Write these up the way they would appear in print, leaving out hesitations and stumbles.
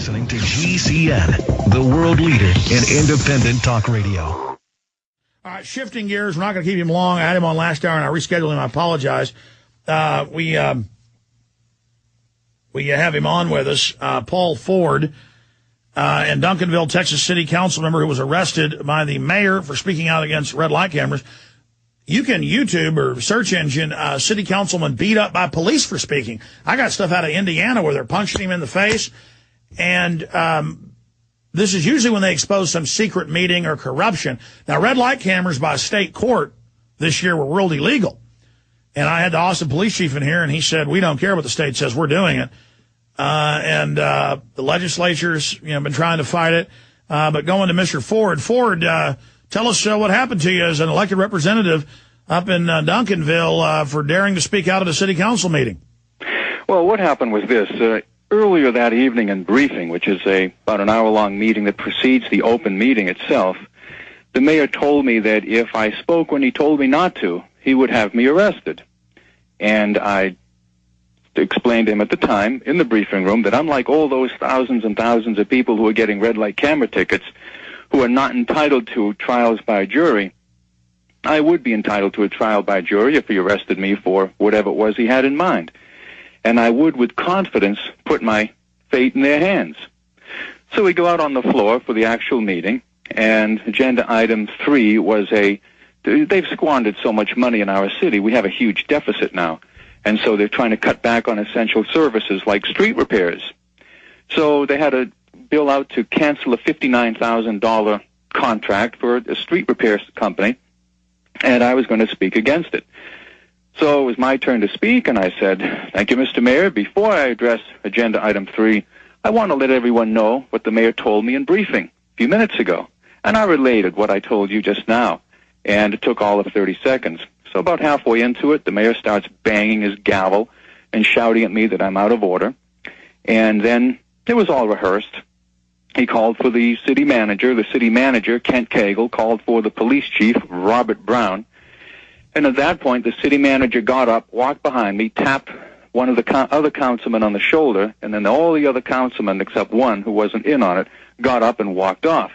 listening to GCN, the world leader in independent talk radio. All right, shifting gears. We're not going to keep him long. I had him on last hour, and I rescheduled him. I apologize. We have him on with us, Paul Ford, and Duncanville, Texas city council member who was arrested by the mayor for speaking out against red light cameras. You can YouTube or search engine city councilman beat up by police for speaking. I got stuff out of Indiana where they're punching him in the face. And this is usually when they expose some secret meeting or corruption. Now, red light cameras by state court this year were ruled illegal. And I had the Austin police chief in here, and he said, we don't care what the state says. We're doing it. The legislature's been trying to fight it. But going to Mr. Ford. Ford, tell us what happened to you as an elected representative up in Duncanville for daring to speak out at a city council meeting. Well, what happened was this. Earlier that evening in briefing, which is about an hour-long meeting that precedes the open meeting itself, the mayor told me that if I spoke when he told me not to, he would have me arrested. And I explained to him at the time in the briefing room that unlike all those thousands and thousands of people who are getting red light camera tickets who are not entitled to trials by jury, I would be entitled to a trial by jury if he arrested me for whatever it was he had in mind. And I would, with confidence, put my fate in their hands. So we go out on the floor for the actual meeting, and agenda item 3 was they've squandered so much money in our city, we have a huge deficit now. And so they're trying to cut back on essential services like street repairs. So they had a bill out to cancel a $59,000 contract for a street repair company, and I was going to speak against it. So it was my turn to speak, and I said, thank you, Mr. Mayor. Before I address agenda item 3, I want to let everyone know what the mayor told me in briefing a few minutes ago. And I related what I told you just now, and it took all of 30 seconds. So about halfway into it, the mayor starts banging his gavel and shouting at me that I'm out of order. And then it was all rehearsed. He called for the city manager. The city manager, Kent Cagle, called for the police chief, Robert Brown. And at that point, the city manager got up, walked behind me, tapped one of the other councilmen on the shoulder, and then all the other councilmen, except one who wasn't in on it, got up and walked off.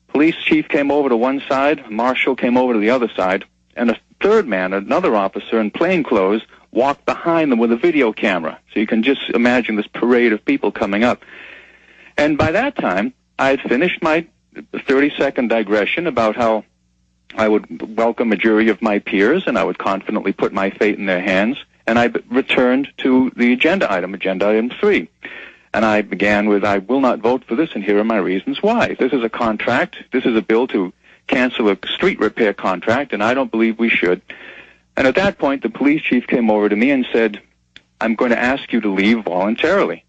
Police chief came over to one side, marshal came over to the other side, and a third man, another officer in plain clothes, walked behind them with a video camera. So you can just imagine this parade of people coming up. And by that time, I had finished my 30-second digression about how I would welcome a jury of my peers, and I would confidently put my fate in their hands. And I returned to the agenda item 3. And I began with, I will not vote for this, and here are my reasons why. This is a contract. This is a bill to cancel a street repair contract, and I don't believe we should. And at that point, the police chief came over to me and said, I'm going to ask you to leave voluntarily.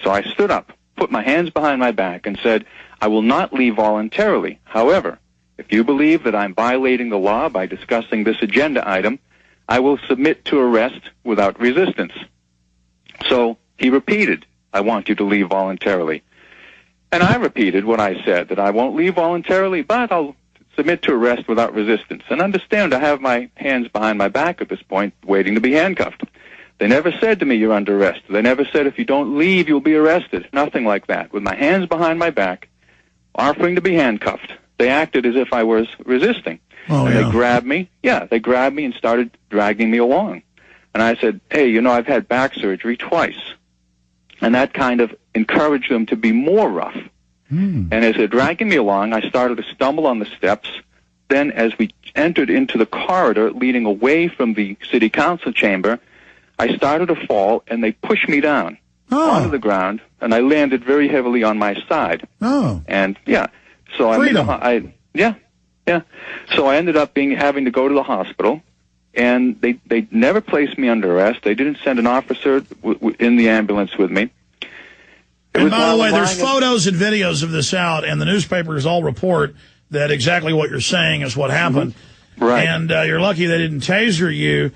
So I stood up, put my hands behind my back, and said, I will not leave voluntarily. However, if you believe that I'm violating the law by discussing this agenda item, I will submit to arrest without resistance. So he repeated, I want you to leave voluntarily. And I repeated what I said, that I won't leave voluntarily, but I'll submit to arrest without resistance. And understand, I have my hands behind my back at this point, waiting to be handcuffed. They never said to me, you're under arrest. They never said, if you don't leave, you'll be arrested. Nothing like that. With my hands behind my back, offering to be handcuffed, they acted as if I was resisting. They grabbed me. Yeah, they grabbed me and started dragging me along. And I said, hey, I've had back surgery twice. And that kind of encouraged them to be more rough. And as they're dragging me along, I started to stumble on the steps. Then as we entered into the corridor leading away from the city council chamber, I started to fall, and they pushed me down onto the ground, and I landed very heavily on my side. And, yeah. So So I ended up having to go to the hospital, and they never placed me under arrest. They didn't send an officer in the ambulance with me. And by the way, there's photos and videos of this out, and the newspapers all report that exactly what you're saying is what happened. Right. And you're lucky they didn't taser you.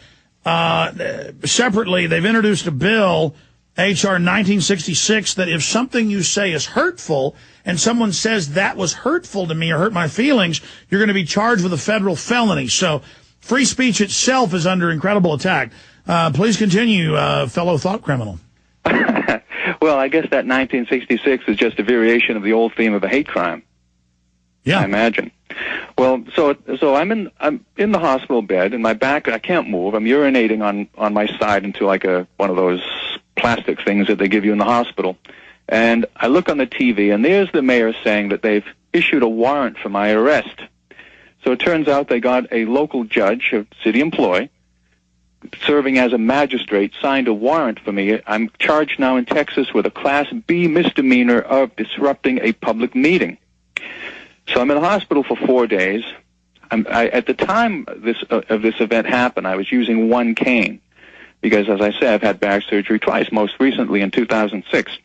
Separately, they've introduced a bill, H.R. 1966, that if something you say is hurtful and someone says that was hurtful to me or hurt my feelings, you're going to be charged with a federal felony. So free speech itself is under incredible attack. Please continue, fellow thought criminal. Well, I guess that 1966 is just a variation of the old theme of a hate crime. Yeah, I imagine. Well, so I'm in the hospital bed, and my back, I can't move. I'm urinating on my side into like one of those plastic things that they give you in the hospital. And I look on the TV, and there's the mayor saying that they've issued a warrant for my arrest. So it turns out they got a local judge, a city employee, serving as a magistrate, signed a warrant for me. I'm charged now in Texas with a Class B misdemeanor of disrupting a public meeting. So I'm in the hospital for 4 days. At the time of this event happened, I was using one cane because, as I said, I've had back surgery twice, most recently in 2006.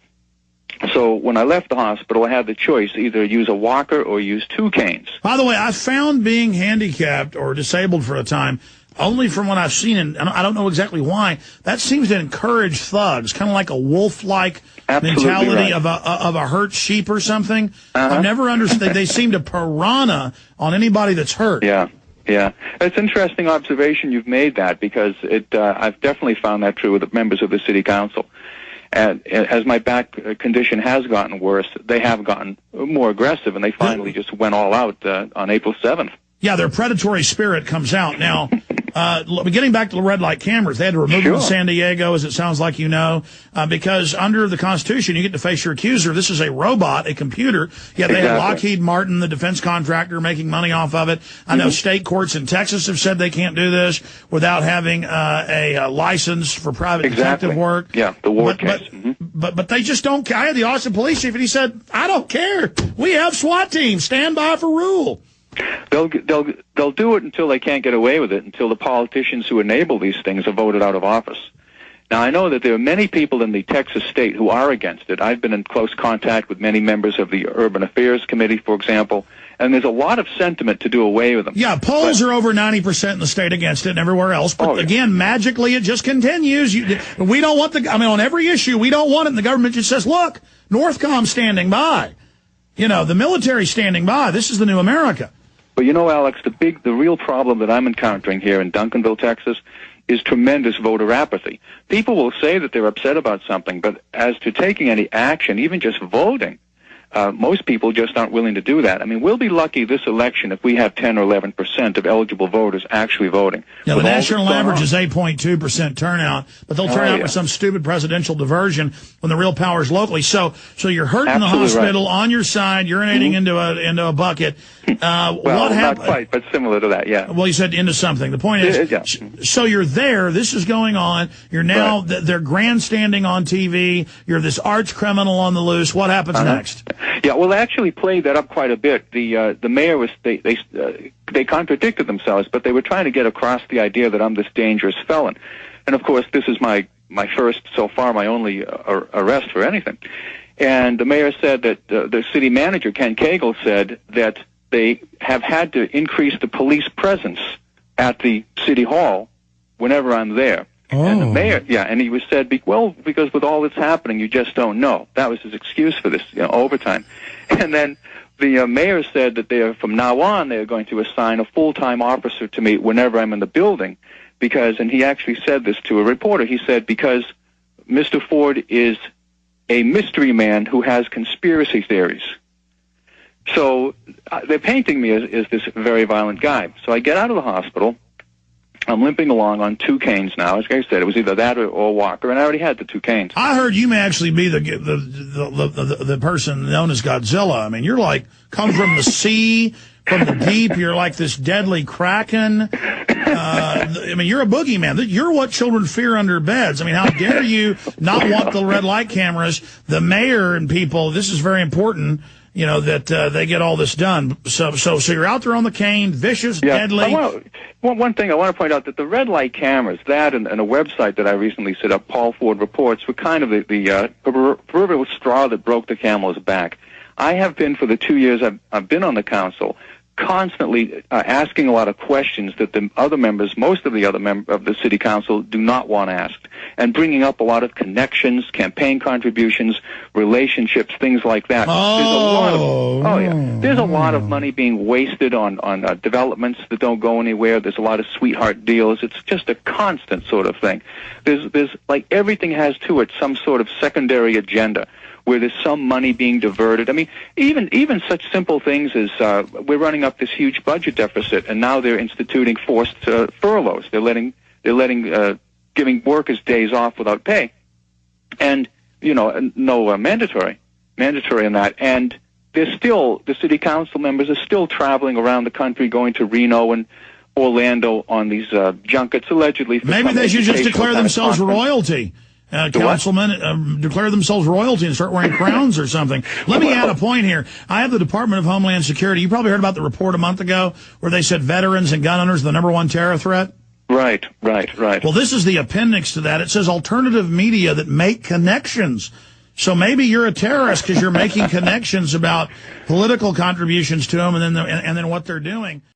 So when I left the hospital, I had the choice either use a walker or use two canes. By the way, I found being handicapped or disabled for a time, only from what I've seen, and I don't know exactly why, that seems to encourage thugs, kind of like a wolf-like mentality of a hurt sheep or something. I've never understood. They seem to piranha on anybody that's hurt. Yeah. Yeah, it's an interesting observation you've made that, because I've definitely found that true with the members of the city council. And as my back condition has gotten worse, they have gotten more aggressive, and they finally just went all out on April 7th. Yeah, their predatory spirit comes out. Now, getting back to the red light cameras, they had to remove them in San Diego, as it sounds like you know, because under the Constitution, you get to face your accuser. This is a robot, a computer. Yeah, they had Lockheed Martin, the defense contractor, making money off of it. I know state courts in Texas have said they can't do this without having a license for private detective work. Yeah, the Ward case. But they just don't care. I had the Austin police chief, and he said, I don't care. We have SWAT teams. Stand by for rule. They'll do it until they can't get away with it, until the politicians who enable these things are voted out of office. Now, I know that there are many people in the Texas state who are against it. I've been in close contact with many members of the Urban Affairs Committee, for example, and there's a lot of sentiment to do away with them. Yeah, polls are over 90% in the state against it and everywhere else. But again, magically, it just continues. We don't want on every issue, we don't want it. And the government just says, look, Northcom's standing by. The military standing by. This is the new America. But Alex, the real problem that I'm encountering here in Duncanville, Texas, is tremendous voter apathy. People will say that they're upset about something, but as to taking any action, even just voting, most people just aren't willing to do that. I mean, we'll be lucky this election if we have 10 or 11% of eligible voters actually voting. Yeah, the national average is 8.2% turnout, but they'll turn out with some stupid presidential diversion when the real power is locally. So you're hurt in the hospital on your side, urinating into a bucket. Well, what happened? Not quite, but similar to that, yeah. Well, you said into something. The point is, so you're there. This is going on. You're now, they're grandstanding on TV. You're this arch criminal on the loose. What happens next? Yeah, well, they actually played that up quite a bit. The mayor was they contradicted themselves, but they were trying to get across the idea that I'm this dangerous felon. And of course, this is my first, so far, my only arrest for anything. And the mayor said that the city manager, Ken Cagle, said that they have had to increase the police presence at the city hall whenever I'm there. And the mayor, and he was said, because with all that's happening, you just don't know. That was his excuse for this, overtime. And then the mayor said that from now on, they're going to assign a full-time officer to me whenever I'm in the building, and he actually said this to a reporter, he said, because Mr. Ford is a mystery man who has conspiracy theories. So they're painting me as this very violent guy. So I get out of the hospital. I'm limping along on two canes now. As I said, it was either that or a walker, and I already had the two canes. I heard you may actually be the person known as Godzilla. I mean, you're like, come from the sea, from the deep. You're like this deadly kraken. I mean, you're a boogeyman. You're what children fear under beds. I mean, how dare you not want the red light cameras? The mayor and people, this is very important, that they get all this done. So you're out there on the cane, vicious, deadly. One thing I want to point out, that the red light cameras, that and a website that I recently set up, Paul Ford Reports, were kind of the proverbial straw that broke the camel's back. I have been, for the 2 years I've been on the council, constantly asking a lot of questions that the other members, most of the other members of the city council, do not want asked, and bringing up a lot of connections, campaign contributions, relationships, things like that. There's a lot of money being wasted on developments that don't go anywhere. There's a lot of sweetheart deals. It's just a constant sort of thing. There's like everything has to it some sort of secondary agenda, where there's some money being diverted. I mean, even such simple things as we're running up this huge budget deficit, and now they're instituting forced furloughs. They're giving workers days off without pay, and no mandatory in that. And the city council members are still traveling around the country, going to Reno and Orlando on these junkets, allegedly. Maybe they should just declare themselves royalty. Councilmen declare themselves royalty and start wearing crowns or something. Let me add a point here. I have the Department of Homeland Security. You probably heard about the report a month ago where they said veterans and gun owners are the #1 terror threat. Right. Well, this is the appendix to that. It says alternative media that make connections. So maybe you're a terrorist because you're making connections about political contributions to them and then what they're doing.